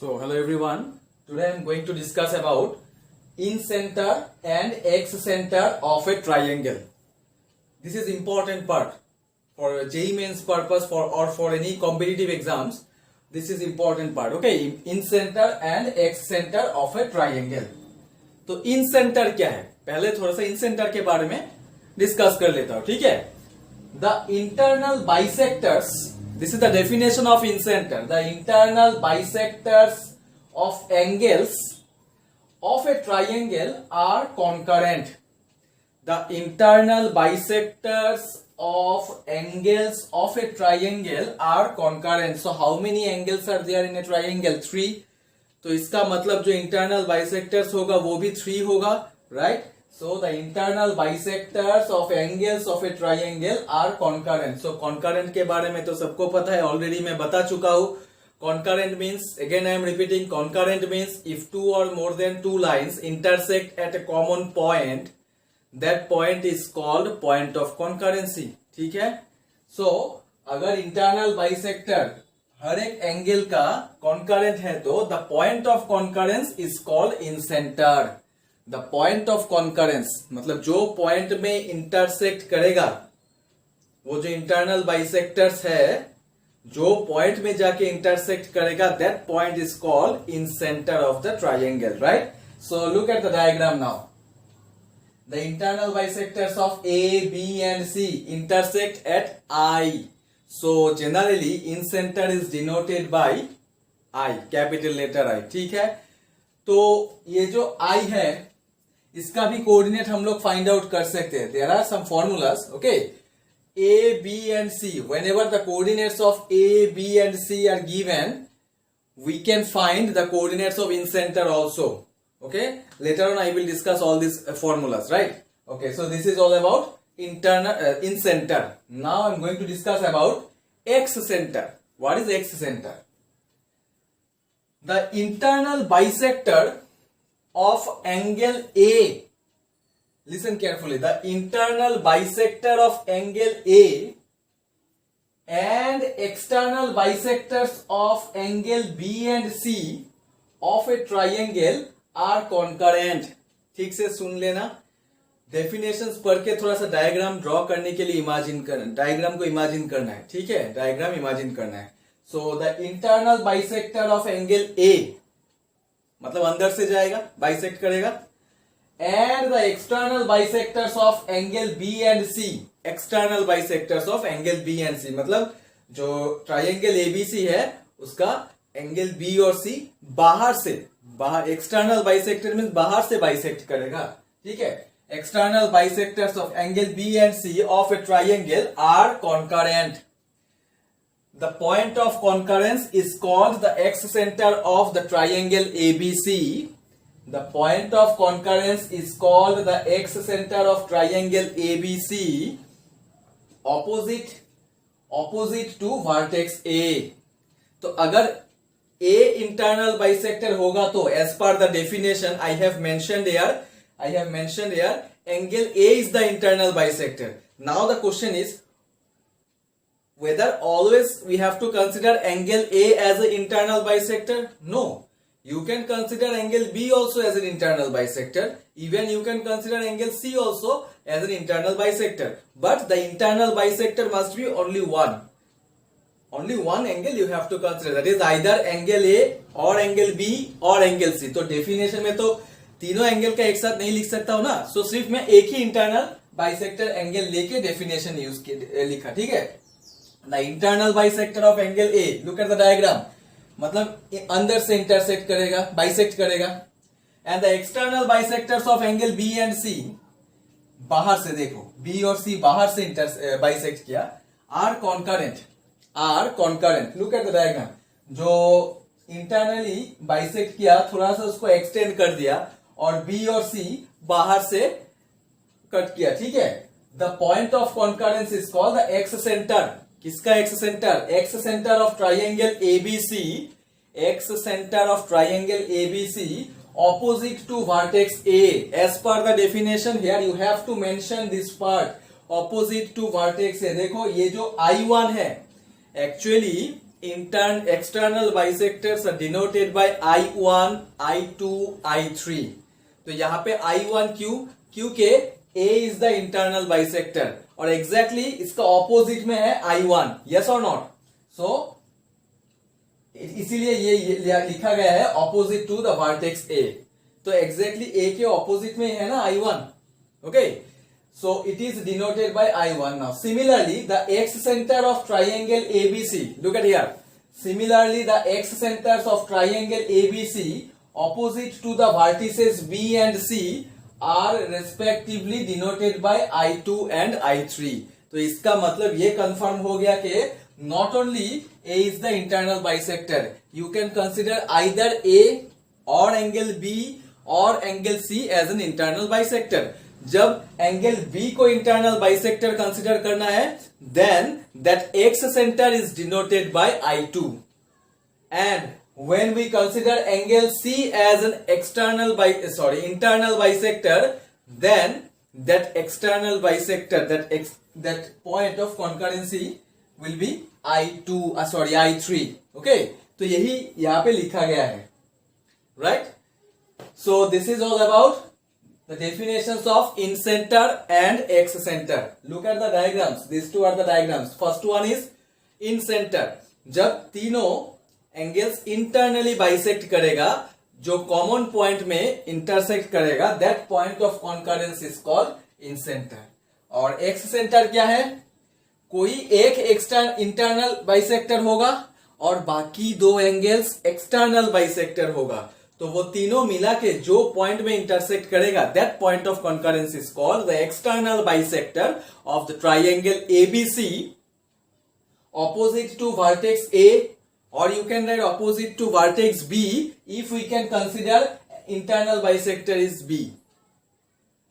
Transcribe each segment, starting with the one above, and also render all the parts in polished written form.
So hello everyone. Today I am going to discuss about in-center and x-center of a triangle. This is important part for JEE Mains purpose or for any competitive exams. This is important part. Okay, in-center and x-center of a triangle. तो in-center क्या है? पहले थोड़ा सा in-center के बारे में discuss कर लेता हूँ, ठीक है? The internal bisectors. This is the definition of in-center. The internal bisectors of angles of a triangle are concurrent. The internal bisectors of angles of a triangle are concurrent. So how many angles are there in a triangle? 3. तो इसका मतलब जो internal bisectors होगा वो भी 3 होगा, right? So the internal bisectors of angles of a triangle are concurrent. So concurrent के बारे में तो सबको पता है, already मैं बता चुका हूँ. Concurrent means, again I am repeating, concurrent means if two or more than two lines intersect at a common point, that point is called point of concurrency. ठीक है? So अगर internal bisector हर एक angle का concurrent है तो the point of concurrence is called in-center. The point of concurrence मतलब जो point में इंटरसेक्ट करेगा, वो जो इंटरनल बाइसेक्टर्स है, जो पॉइंट में जाके इंटरसेक्ट करेगा, that point is called incentre of the triangle, right? So look at the diagram now. The internal bisectors of A B and C intersect at I. So generally incentre is denoted by I, capital letter I. ठीक है? तो ये जो आई है इसका भी coordinate हम लोग फाइंड आउट कर सकते हैं. There are some formulas. Okay, A, B and C, whenever the coordinates of A, B and C are given, we can find the coordinates of in-center also. Okay, later on I will discuss all these formulas, right? Okay, so this is all about internal in-center. Now I'm going to discuss about x-center. What is x-center? The internal bisector of angle A. Listen carefully. The internal bisector of angle A and external bisectors of angle B and C of a triangle are concurrent. ठीक से सुन लेना. Definitions पढ़ के थोड़ा सा diagram draw करने के लिए इमेजिन करना, डायग्राम को इमेजिन करना है. ठीक है? डायग्राम इमेजिन करना है. So the internal bisector of angle A मतलब अंदर से जाएगा, बाइसेक्ट करेगा. And the external bisectors of angle B and C, external bisectors of angle B and C मतलब जो ट्राइंगल ABC है उसका एंगल B और C बाहर से, बाहर एक्सटर्नल बाइसेक्टर मींस बाहर से बाइसेक्ट करेगा. ठीक है? External bisectors of angle B and C of a triangle are concurrent. The point of concurrence is called the x-center of the triangle ABC. The point of concurrence is called the x-center of triangle ABC opposite to vertex A. तो अगर A internal bisector होगा तो as per the definition I have mentioned here, angle A is the internal bisector. Now the question is whether always we have to consider angle A as an internal bisector? No. You can consider angle B also as an internal bisector. Even you can consider angle C also as an internal bisector. But the internal bisector must be only one. Only one angle you have to consider. That is either angle A or angle B or angle C. तो definition में तो तीनों angle का एक साथ नहीं लिख सकता हूं ना. So सिर्फ मैं एक ही internal bisector एंगल लेके definition यूज लिखा. ठीक है? The internal bisector of angle A. Look at the diagram. मतलब अंदर से इंटरसेक्ट करेगा, बाइसेक्ट करेगा. And the external bisectors of angle B and C, बाहर से देखो, बी और सी बाहर से बाइसेक्ट किया, are concurrent. Look at the diagram. जो इंटरनली बाइसेक्ट किया थोड़ा सा उसको एक्सटेंड कर दिया और बी और सी बाहर से कट किया. ठीक है? The point of concurrence is called the excentre. किसका excentre? Excentre of triangle ABC, excentre of triangle ABC opposite to vertex A. As per the definition here you have to mention this part, opposite to vertex A. देखो ये जो I1 है, actually external bisectors are denoted by I1, I2, I3. तो यहाँ पे I1 क्यों? क्योंकि A is the internal bisector और exactly इसका opposite में है I1. Yes or not? So इसीलिए ये लिखा गया है opposite to the vertex A. तो exactly A के opposite में है ना I1. Okay. So it is denoted by I1 now. Similarly, the x center of triangle ABC. Look at here. Similarly, the x centers of triangle ABC opposite to the vertices B and C are respectively denoted by I2 and I3. तो इसका मतलब ये confirm हो गया कि not only A is the internal bisector, you can consider either A or angle B or angle C as an internal bisector. जब angle B को internal bisector consider करना है then that excentre is denoted by I2 and when we consider angle C as an internal bisector then that external bisector that point of concurrency will be I3. Okay, तो यही यहां पे लिखा गया है, right? So this is all about the definitions of incenter and excenter. Look at the diagrams. These two are the diagrams. First one is incenter. जब तीनों angles internally bisect करेगा, जो कॉमन पॉइंट में इंटरसेक्ट करेगा, that point of concurrence is called incentre. और excentre क्या है? कोई एक इंटरनल बाइसेक्टर होगा और बाकी दो एंगल्स एक्सटर्नल बाइसेक्टर होगा. तो वो तीनों मिला के जो पॉइंट में इंटरसेक्ट करेगा that point of concurrence is called the external bisector of the triangle ABC opposite to vertex A, or you can write opposite to vertex B if we can consider internal bisector is B,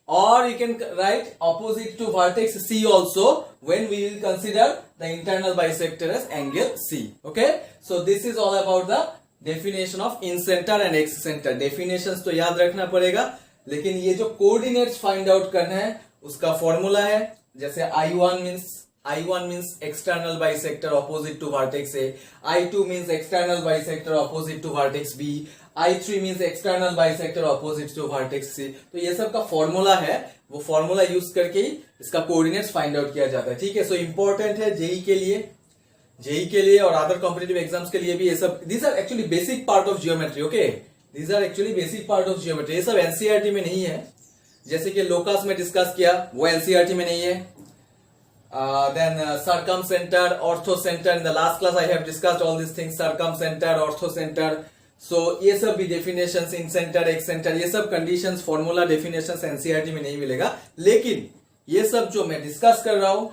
or you can write opposite to vertex C also when we will consider the internal bisector as angle C. Okay, so this is all about the definition of incentre and excentre. Definitions तो याद रखना पड़ेगा, लेकिन ये जो coordinates find out करना है उसका फॉर्मूला है. जैसे I1 means external bisector opposite to vertex A, I2 means external bisector opposite to vertex B, I3 means external bisector opposite to vertex C. तो ये सब का फॉर्मूला है, वो फॉर्मूला यूज करके ही इसका कोऑर्डिनेट्स फाइंड आउट किया जाता है. ठीक है, सो इंपॉर्टेंट है जेई के लिए और अदर कॉम्पिटिटिव एग्जाम्स के लिए भी. ये सब these are actually basic part of geometry. Okay, these are actually basic part of geometry. ये सब एनसीईआरटी में नहीं है. जैसे कि लोकस में डिस्कस किया, वो एनसीईआरटी में नहीं है. Then circumcentre, orthocentre, in the last class I have discussed all this things, circumcentre, orthocentre. So ये सब भी definitions, incentre, excentre, ये सब कंडीशंस, फॉर्मूला, डेफिनेशंस एनसीईआरटी में नहीं मिलेगा. लेकिन ये सब जो मैं डिस्कस कर रहा हूं,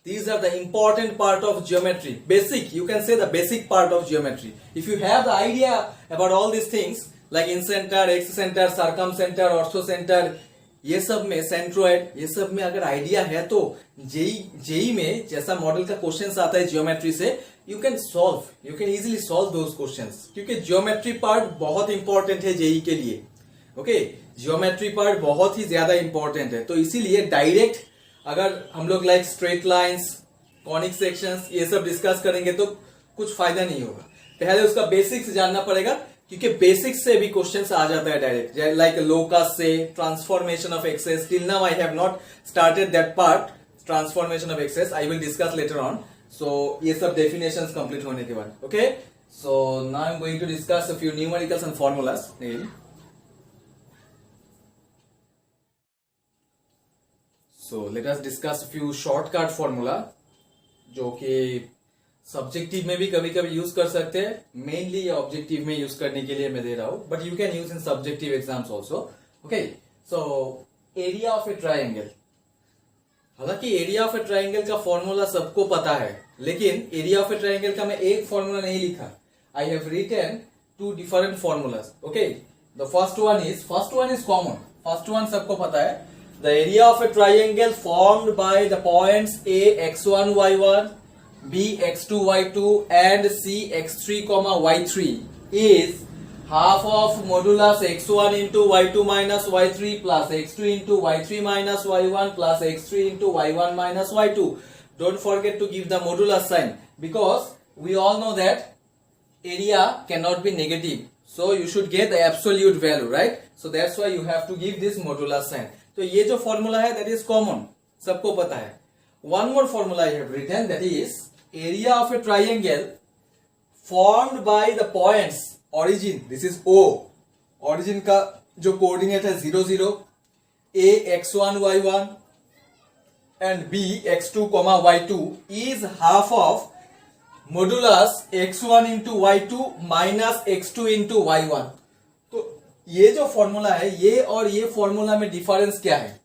these are the important part of geometry. Basic, you can say the basic part of geometry. If you have the idea about all these things like incenter, excenter, circumcenter, orthocenter, ये सब में centroid, ये सब में अगर idea है तो JEE में जैसा मॉडल का क्वेश्चंस आता है जियोमेट्री से, you can easily solve those questions, क्योंकि जियोमेट्री पार्ट बहुत इंपॉर्टेंट है जेई के लिए. ओके, जियोमेट्री पार्ट बहुत ही ज्यादा इंपॉर्टेंट है. तो इसीलिए डायरेक्ट अगर हम लोग like straight lines, conic sections, ये सब डिस्कस करेंगे तो कुछ फायदा नहीं होगा. पहले उसका बेसिक्स जानना पड़ेगा, क्योंकि बेसिक्स से भी क्वेश्चंस आ जाता है डायरेक्ट, लाइक लोकस से, transformation of axes. Till now I have not started that part, transformation of axes. I will discuss later on. So ये सब डेफिनेशंस कंप्लीट होने के बाद. Okay, so now I am going to discuss a few numericals and formulas. So let us discuss a few shortcut formula जो कि subjective में भी कभी कभी यूज कर सकते हैं. मेनली ये ऑब्जेक्टिव में यूज करने के लिए मैं दे रहा हूं, but you can use in subjective exams also. Okay, so area of A triangle. हालांकि एरिया ऑफ ए ट्राइंगल का फॉर्मूला सबको पता है, लेकिन एरिया ऑफ ए ट्राइंगल का मैं एक फॉर्मूला नहीं लिखा. I have written two different formulas. Okay, the first one is common. First one सबको पता है. The area of a triangle formed by the points A x1 y1, B x2 y2 and C x3 y3 is half of modulus x1 into y2 minus y3 plus x2 into y3 minus y1 plus x3 into y1 minus y2. Don't forget to give the modulus sign, because we all know that area cannot be negative, so you should get the absolute value, right? So that's why you have to give this modulus sign. तो ये जो formula है that is common, सबको पता है. One more formula I have written, that is area of a triangle formed by the points origin, this is O, origin का जो coordinate है 0 0, A x1 y1 and B x2 y2 is half of modulus x1 into y2 minus x2 into y1. तो ये जो formula है, ये और ये फॉर्मूला में डिफरेंस क्या है?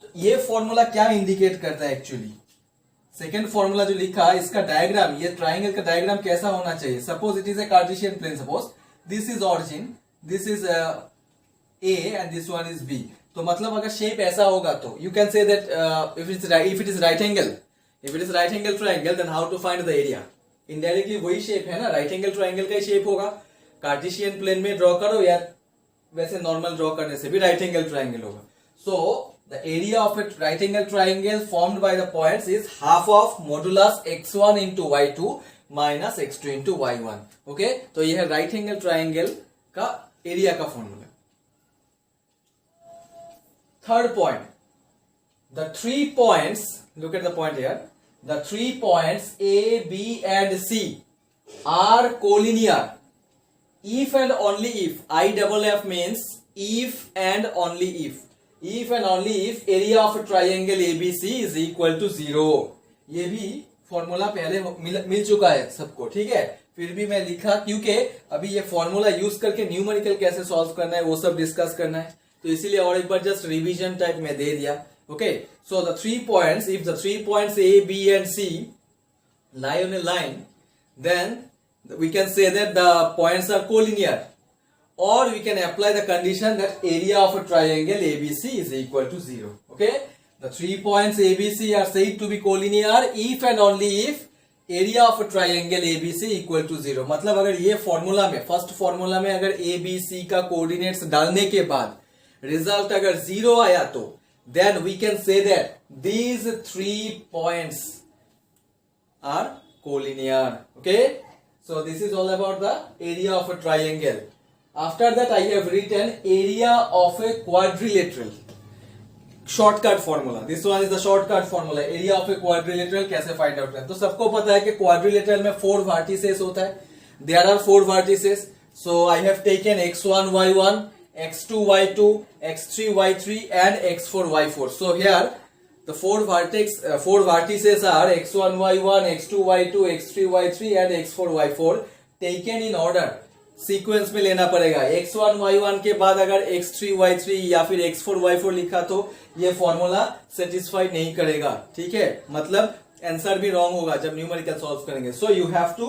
तो ये फॉर्मूला क्या इंडिकेट करता है एक्चुअली? सेकेंड फॉर्मूला जो लिखा है, इसका डायग्राम, ये ट्राइंगल का डायग्राम कैसा होना चाहिए? Suppose it is a cartesian plane, suppose this is origin, this is A and this one is B. तो मतलब अगर शेप ऐसा होगा तो you can say that if it is right angle, if it is right angle triangle, then how to find the area? Indirectly वही shape है ना, right angle triangle का ही शेप होगा. कार्टेशियन प्लेन में ड्रॉ करो या वैसे नॉर्मल ड्रॉ करने से भी राइट एंगल ट्राइंगल होगा. So the area of A right angle triangle formed by the points is half of modulus x1 into y2 minus x2 into y1. Okay, तो यह है राइट एंगल ट्राइंगल का area का formula. Third point, the 3 points, look at the point here, the 3 points A, B and C are collinear if and only if, IFF means if and only if and only if area of a triangle ABC is equal to 0. ये भी formula पहले मिल चुका है सबको, ठीक है? फिर भी मैं लिखा क्योंकि अभी ये फॉर्मूला यूज करके न्यूमेरिकल कैसे सॉल्व करना है वो सब डिस्कस करना है, तो इसीलिए और एक बार जस्ट रिवीजन टाइप में दे दिया. Okay, so the 3 points, if the 3 points A, B and C lie on a line, then we can say that the points are collinear, or we can apply the condition that area of a triangle ABC is equal to 0. Okay, the 3 points ABC are said to be collinear if and only if area of a triangle ABC equal to 0. मतलब अगर ये formula में, first formula में अगर ABC का coordinates डालने के बाद रिजल्ट अगर 0 आया तो then we can say that these 3 points are collinear. Okay, so this is all about the area of a triangle. After that I have written area of a quadrilateral. Shortcut formula, this one is the shortcut formula. area of a quadrilateral कैसे find out करें? तो सबको पता है कि quadrilateral में 4 vertices होता है. There are 4 vertices, so I have taken x1 y1, x2 y2, x3 y3 and x4 y4. So here the 4 vertices are x1 y1, x2 y2, x3 y3 and x4 y4 taken in order. Sequence में लेना पड़ेगा. x1 y1 के बाद अगर x3 y3 या फिर x4 y4 लिखा तो ये फॉर्मूला सेटिस्फाई नहीं करेगा, ठीक है? मतलब आंसर भी रॉन्ग होगा जब न्यूमेरिकल सॉल्व करेंगे. So you have to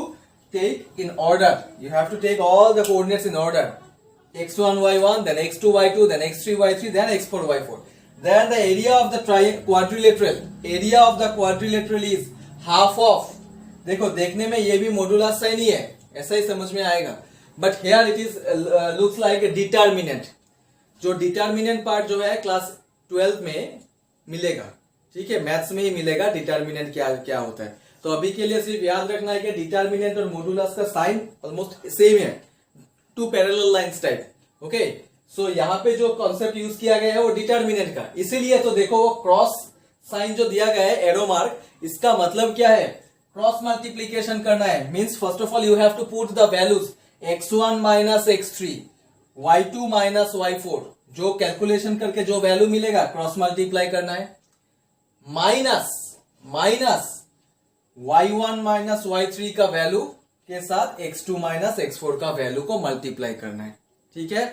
take in order, you have to take all the coordinates in order. x1 y1, then x2 y2, then x3 y3, then x4 y4. Then the area of the quadrilateral, area of the quadrilateral is half of, देखो देखने में ये भी modulus sign ही है, ऐसा ही समझ में आएगा, but here it is looks like a determinant. जो डिटर्मिनेंट पार्ट जो है क्लास 12 में मिलेगा, ठीक है? मैथ्स में ही मिलेगा डिटर्मिनेंट क्या होता है. तो अभी के लिए सिर्फ याद रखना है कि डिटर्मिनेंट और मॉडुलस का साइन ऑलमोस्ट सेम है, 2 पैरेलल लाइंस टाइप. ओके, सो यहाँ पे जो कॉन्सेप्ट यूज किया गया है वो डिटर्मिनेंट का, इसीलिए तो देखो वो क्रॉस साइन जो दिया गया है, एरो मार्क, इसका मतलब क्या है? क्रॉस मल्टीप्लीकेशन करना है. Means first of all you have to put the values x1 minus x3, y2 minus y4, जो कैलकुलेशन करके जो वैल्यू मिलेगा क्रॉस मल्टीप्लाई करना है, माइनस y1 माइनस y3 का वैल्यू के साथ x2 माइनस x4 का वैल्यू को मल्टीप्लाई करना है, ठीक है?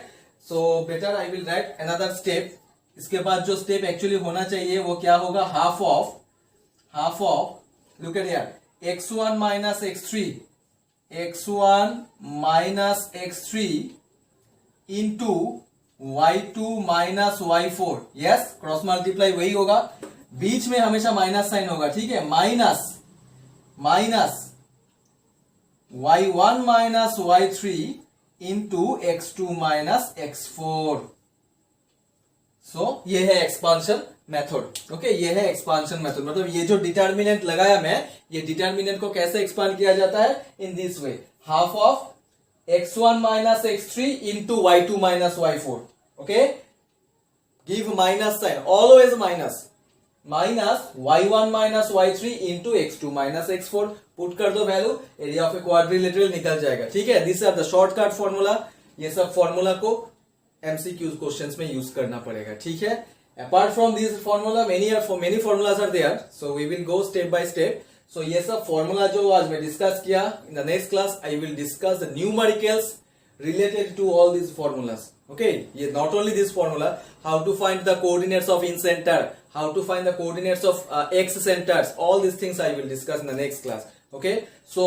So better I will write another step. इसके बाद जो स्टेप एक्चुअली होना चाहिए वो क्या होगा? Half of look at here, x1 minus x3 into y2 minus y4. Yes, cross multiply वही होगा, बीच में हमेशा माइनस साइन होगा, ठीक है? Minus y1 minus y3 into x2 minus x4. सो ये है एक्सपांशन मेथड। ओके, ये है एक्सपांशन मेथड। मतलब ये जो डिटर्मिनेंट लगाया मैं, ये डिटर्मिनेंट को कैसे एक्सपांड किया जाता है? In this way, half of x1 minus x3 into y2 minus y4। Okay, give minus sign, always minus, minus y1 minus y3 into x2 minus x4। Put कर दो value, area of a quadrilateral निकल जाएगा। ठीक है, this are the shortcut formula. ये सब formula को MCQ questions में यूज करना पड़ेगा। ठीक है, apart from this formula many formulas are there, so we will go step by step. So ये सब फॉर्मूला जो आज मैं डिस्कस किया, in the next class I will discuss the numericals related to all these formulas. Okay, yeah, not only this formula, how to find the coordinates of in center, how to find the coordinates of x centers, all these things I will discuss in the next class. Okay, so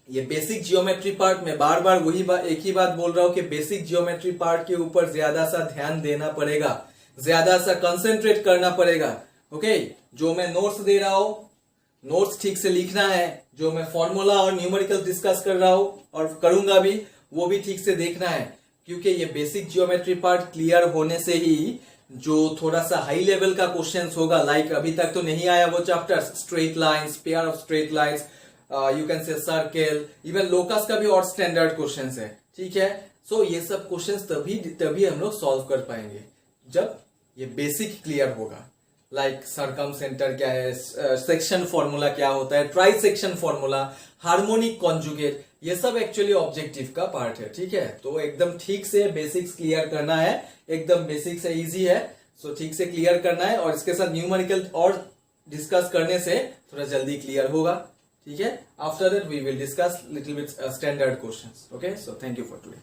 ये basic geometry part में बार बार एक ही बात बोल रहा हूं कि basic geometry part के ऊपर ज्यादा सा ध्यान देना पड़ेगा, ज्यादा सा कंसेंट्रेट करना पड़ेगा। ओके, जो मैं नोट्स दे रहा हूं, नोट्स ठीक से लिखना है। जो मैं फॉर्मूला और न्यूमेरिकल डिस्कस कर रहा हूं और करूंगा भी, वो भी ठीक से देखना है, क्योंकि ये बेसिक जियोमेट्री पार्ट क्लियर होने से ही जो थोड़ा सा हाई लेवल का क्वेश्चंस होगा, लाइक अभी तक तो नहीं आया वो chapter, straight lines, pair of straight lines, you can से सर्कल, इवन लोकस का भी और स्टैंडर्ड क्वेश्चंस है। ठीक है, सो ये सब क्वेश्चंस तभी हम लोग सॉल्व कर पाएंगे जब ये बेसिक क्लियर होगा। लाइक सरकम सेंटर क्या है, सेक्शन फॉर्मूला क्या होता है, try section formula, harmonic conjugate, ये सब एक्चुअली ऑब्जेक्टिव का पार्ट है। ठीक है, तो एकदम ठीक से बेसिक्स क्लियर करना है, एकदम बेसिक से इजी है, सो ठीक से क्लियर करना है, और इसके साथ न्यूमेरिकल और डिस्कस करने से थोड़ा जल्दी क्लियर होगा। ठीक है, after that we will discuss little bit standard questions. Okay, so thank you for today.